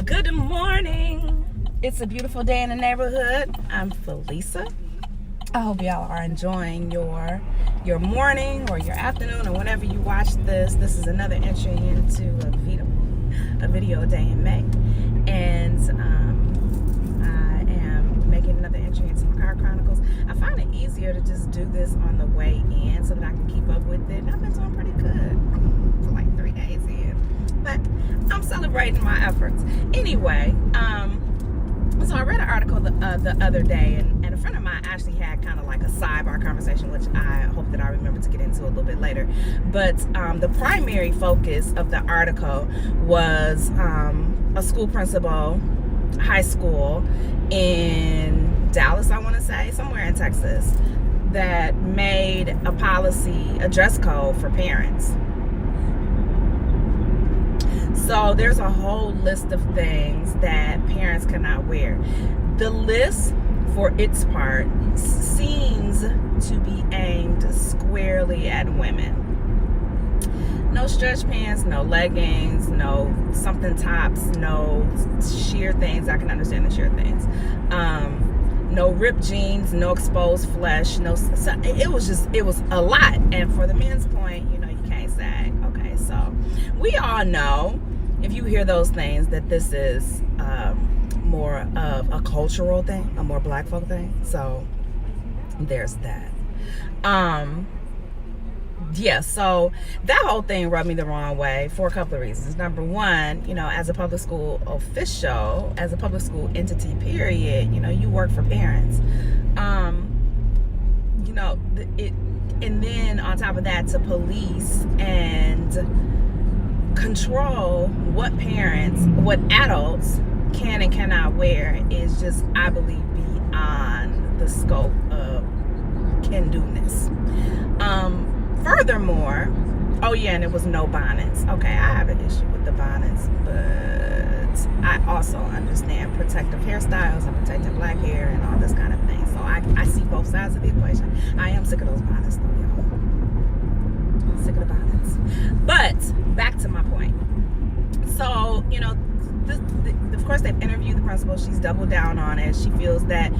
Good morning. It's a beautiful day in the neighborhood. I'm Felisa. I hope y'all are enjoying your morning or your afternoon or whenever you watch this. This is another entry into a video day in May. And I am making another entry into my car chronicles. I find it easier to just do this on the way in so that I can keep up with it. And I've been doing pretty good for like 3 days in. But I'm celebrating my efforts. Anyway, so I read an article the other day, and a friend of mine actually had kind of like a sidebar conversation, which I hope that I remember to get into a little bit later. But the primary focus of the article was a school principal, high school in Dallas, I want to say, somewhere in Texas, that made a policy, a dress code for parents. So there's a whole list of things that parents cannot wear. The list, for its part, seems to be aimed squarely at women. No stretch pants, no leggings, no something tops, no sheer things. I can understand the sheer things. No ripped jeans, no exposed flesh, it was a lot. And for the men's point, you can't sag. Okay, so we all know, if you hear those things, that this is more of a cultural thing, a more black folk thing. So there's that. Yeah, so that whole thing rubbed me the wrong way for a couple of reasons. Number one, as a public school official, as a public school entity, period, you work for parents. And then on top of that, to police and control what adults can and cannot wear is just, I believe, beyond the scope of can-do-ness. Furthermore, and it was no bonnets. Okay, I have an issue with the bonnets, but I also understand protective hairstyles and protecting black hair and all this kind of thing. So I see both sides of the equation. I am sick of those bonnets, though, y'all. Sick of the bonnets. But back to my point. So, of course, they've interviewed the principal. She's doubled down on it. She feels that,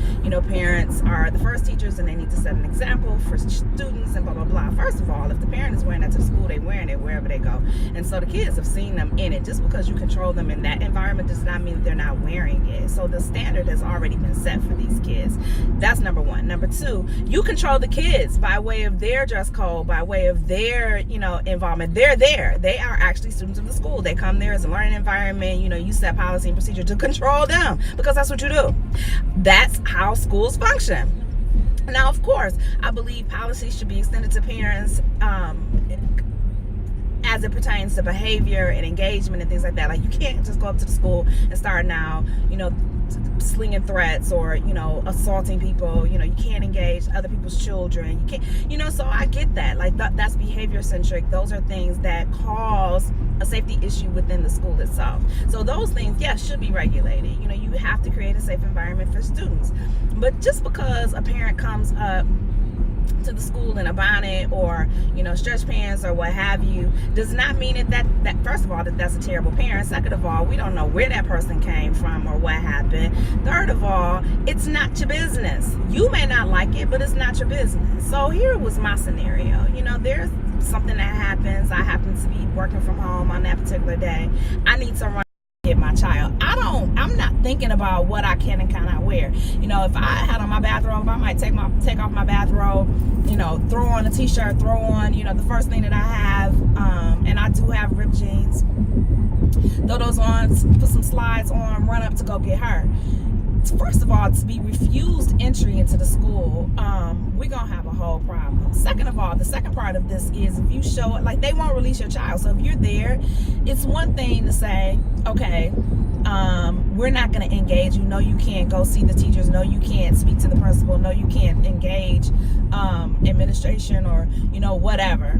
parents are the first teachers and they need to set an example for students and blah, blah, blah. First of all, if the parent is wearing that to the school, they're wearing it wherever they go. And so the kids have seen them in it. Just because you control them in that environment does not mean that they're not wearing it. So the standard has already been set for these kids. That's number one. Number two, you control the kids by way of their dress code, by way of their, involvement. They're there. They are actually students of the school. They come there as a learning environment. You set policy and procedure to control them because that's what you do. That's how schools function. Now, of course, I believe policy should be extended to parents as it pertains to behavior and engagement and things like that. Like, you can't just go up to the school and start now, slinging threats or, assaulting people. You can't engage other people's children. You can't, so I get that. Like, that's behavior centric. Those are things that cause a safety issue within the school itself. So those things, yes, should be regulated. You have to create a safe environment for students. But just because a parent comes up to the school in a bonnet or stretch pants or what have you does not mean that first of all that's a terrible parent. Second of all, we don't know where that person came from or what happened. Third of all, it's not your business. You may not like it, but it's not your business. So here was my scenario. There's something that happens. I happen to be working from home on that particular day. I need to run get my child. I'm not thinking about what I can and cannot wear. If I had on my bathrobe, I might take off my bathrobe, throw on a t-shirt, throw on, the first thing that I have, and I do have ripped jeans. Throw those on, put some slides on, run up to go get her. First of all, to be refused entry into the school, we're going to have a whole problem. Second of all, the second part of this is if you show it, like, they won't release your child. So if you're there, it's one thing to say, okay, we're not going to engage you. No, you can't go see the teachers. No, you can't speak to the principal. No, you can't engage administration or, whatever.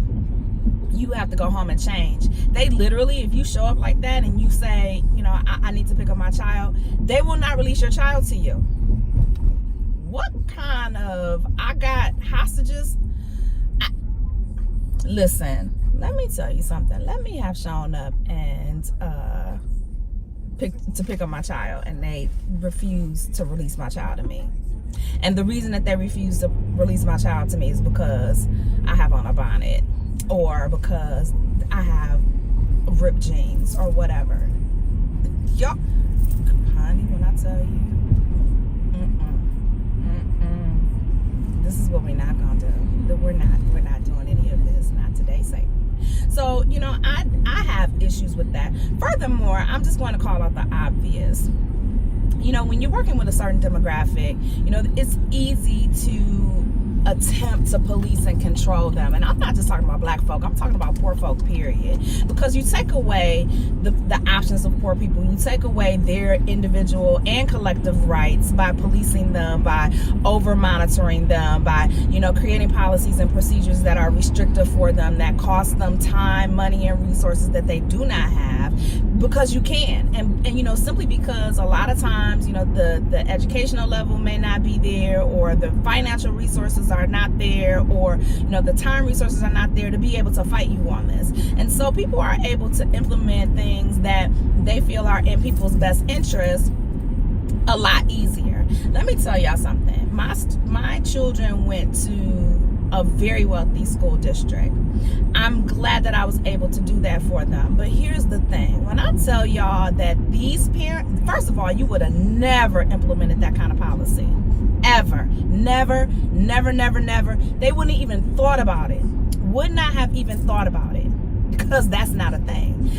You have to go home and change. They literally, if you show up like that and you say, I need to pick up my child, they will not release your child to you. What kind of, I got hostages? Listen, let me tell you something. Let me have shown up and pick up my child, and they refuse to release my child to me. And the reason that they refuse to release my child to me is because I have on a bonnet, or because I have ripped jeans, or whatever. Y'all, honey, when I tell you, this is what we're not gonna do. We're not doing any of this. Not today, Satan. So, you know, I have issues with that. Furthermore, I'm just going to call out the obvious. You know, when you're working with a certain demographic, you know, it's easy to attempt to police and control them. And I'm not just talking about black folk, I'm talking about poor folk, period. Because you take away the options of poor people, you take away their individual and collective rights by policing them, by over monitoring them, by, you know, creating policies and procedures that are restrictive for them, that cost them time, money, and resources that they do not have, because you can. And you know, simply because a lot of times, you know, the educational level may not be there, or the financial resources are not there, or, you know, the time resources are not there to be able to fight you on this. And so people are able to implement things that they feel are in people's best interest a lot easier. Let me tell y'all something. My children went to a very wealthy school district. I'm glad that I was able to do that for them. But here's the thing. When I tell y'all that these parents, first of all, you would have never implemented that kind of policy. Ever. Never. They wouldn't even thought about it. Would not have even thought about it. Because that's not a thing.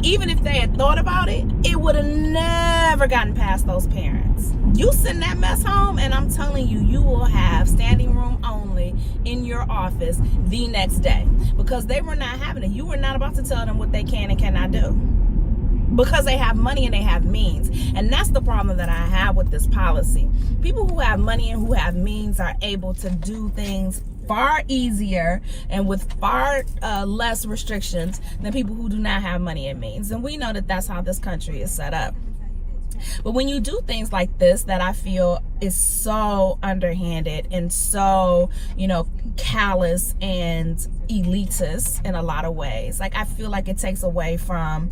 Even if they had thought about it, it would have never gotten past those parents. You send that mess home, and I'm telling you, you will have standing room only in your office the next day. Because they were not having it. You were not about to tell them what they can and cannot do. Because they have money and they have means. And that's the problem that I have with this policy. People who have money and who have means are able to do things far easier and with far less restrictions than people who do not have money and means. And we know that that's how this country is set up. But when you do things like this, that I feel is so underhanded and so, you know, callous and elitist in a lot of ways, like, I feel like it takes away from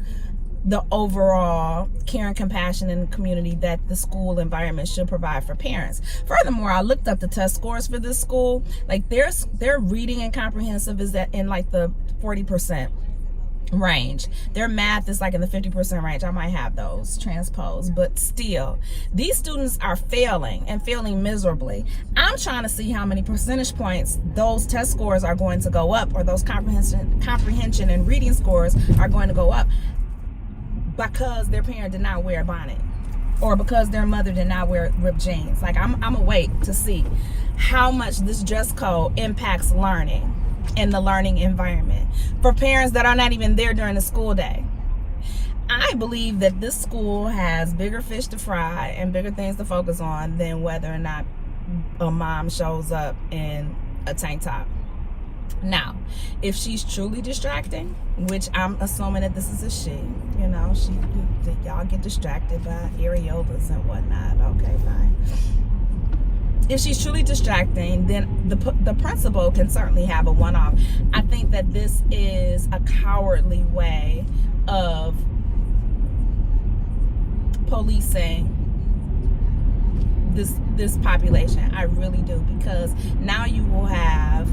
the overall care and compassion in the community that the school environment should provide for parents. Furthermore, I looked up the test scores for this school. Like, their reading and comprehensive is in like the 40% range. Their math is like in the 50% range. I might have those transposed, but still, these students are failing and failing miserably. I'm trying to see how many percentage points those test scores are going to go up, or those comprehension and reading scores are going to go up, because their parent did not wear a bonnet, or because their mother did not wear ripped jeans. Like, I'm gonna wait to see how much this dress code impacts learning and the learning environment for parents that are not even there during the school day. I believe that this school has bigger fish to fry and bigger things to focus on than whether or not a mom shows up in a tank top. Now, if she's truly distracting, which I'm assuming that this is a she, you know, y'all get distracted by areolas and whatnot. Okay, fine. If she's truly distracting, then the principal can certainly have a one-off. I think that this is a cowardly way of policing this population. I really do, because now you will have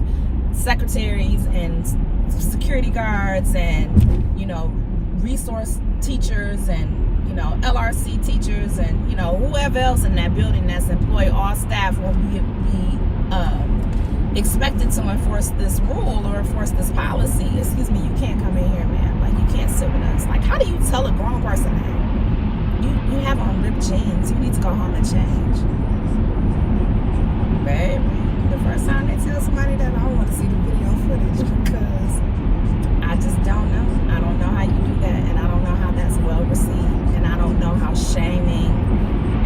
secretaries and security guards and, you know, resource teachers and, you know, LRC teachers and, you know, whoever else in that building that's employed. All staff will be expected to enforce this rule or enforce this policy. Excuse me, you can't come in here, man. Like, you can't sit with us. Like, how do you tell a grown person that? You have on ripped jeans. You need to go home and change. Baby, the first time they tell somebody that, I don't want to see the video footage, because I just don't know. I don't know how you do that, and I don't know how that's well received, and I don't know how shaming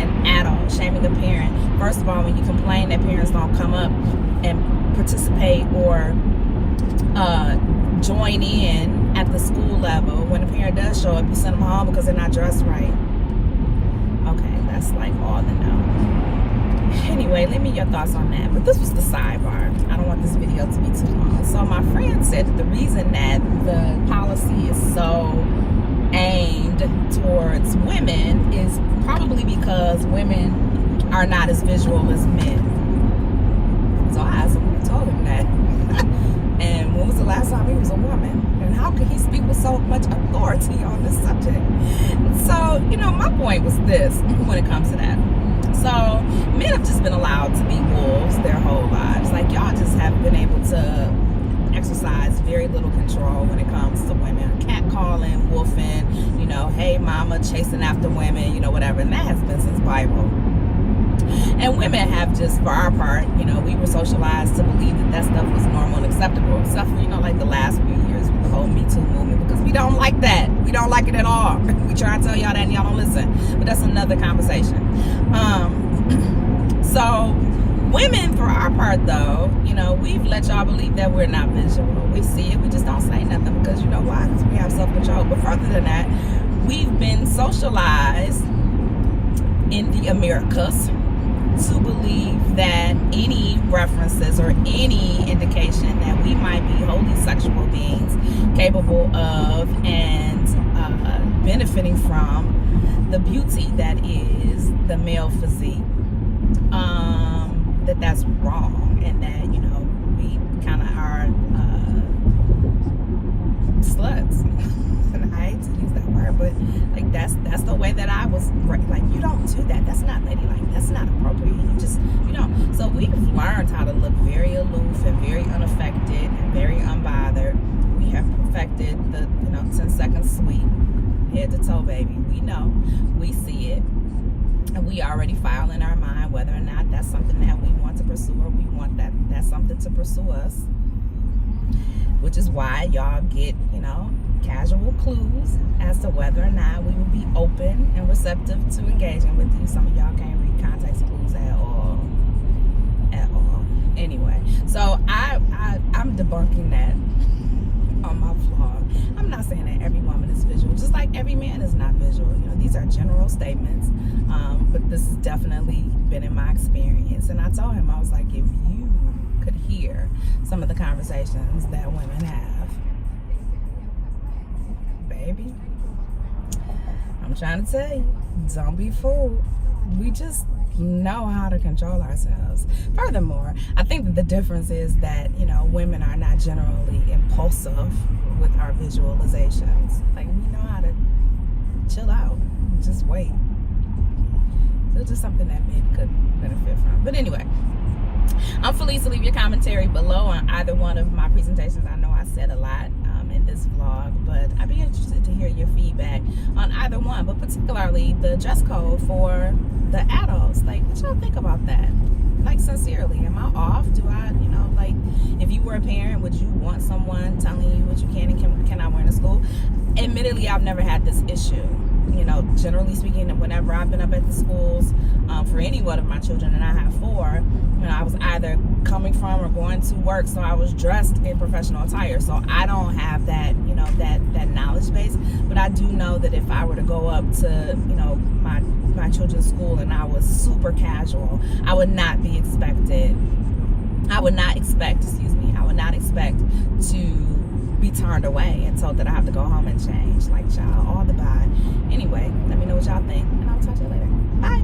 an adult, shaming a parent. First of all, when you complain that parents don't come up and participate or join in at the school level, when a parent does show up, you send them home because they're not dressed right. Okay, that's like all the no. Anyway, leave me your thoughts on that. But this was the sidebar. I don't want this video to be too long. So my friend said that the reason that the policy is so aimed towards women is probably because women are not as visual as men. So I asked him, I told him that. And when was the last time he was a woman? And how could he speak with so much authority on this subject? So, my point was this when it comes to that. So, men have just been allowed to be wolves their whole lives. Like, y'all just have been able to exercise very little control when it comes to women. Catcalling, woofing, hey mama, chasing after women, whatever. And that has been since Bible. And women have just, for our part, we were socialized to believe that stuff was normal and acceptable. Except for, like the last few years with the whole Me Too movement, because we don't like that. We don't like it at all. We try to tell y'all that and y'all don't listen. But that's another conversation. So women, for our part though, we've let y'all believe that we're not visual. We see it, we just don't say nothing because you know why? Because we have self-control. But further than that, we've been socialized in the Americas to believe that any references or any indication that we might be wholly sexual beings capable of and benefiting from the beauty that is the male physique, that's wrong, and that we kind of are sluts. And I hate to use that word, but like that's the way that I was. Like, you don't do that. That's not ladylike. That's not appropriate. You don't. So we've learned how to look very aloof and very unaffected and very unbothered. We have perfected the 10-second sweep, head to toe, baby. We know, we see it, and we already file in our mind whether or not that's something that we want to pursue, or we want that's something to pursue us. Which is why y'all get casual clues as to whether or not we will be open and receptive to engaging with you. Some of y'all can't read context clues at all. Anyway, so I'm debunking that on my vlog. I'm not saying that every woman is visual, just like every man is not visual. These are general statements, but this has definitely been in my experience. And I told him, I was like, if you could hear some of the conversations that women have, baby, I'm trying to tell you, don't be fooled. We just know how to control ourselves. Furthermore, I think that the difference is that women are not generally impulsive with our visualizations. Like, we know how to chill out, just wait. So it's just something that men could benefit from. But anyway, I'm Felisa. Leave your commentary below on either one of my presentations. I know I said a lot in this vlog, but I'd be interested to hear your feedback on either one, but particularly the dress code for the adults. Like, what y'all think about that? Like, sincerely, am I off? Do I, like, if you were a parent, would you want someone telling you what you can and cannot wear to school? Admittedly, I've never had this issue. Generally speaking, whenever I've been up at the schools for any one of my children, and I have 4, I was either coming from or going to work, so I was dressed in professional attire. So I don't have that, that knowledge base. But I do know that if I were to go up to, my children's school and I was super casual, I would not expect to be turned away and told that I have to go home and change. Like, y'all, all the bye. Anyway, let me know what y'all think, and I'll talk to you later. Bye.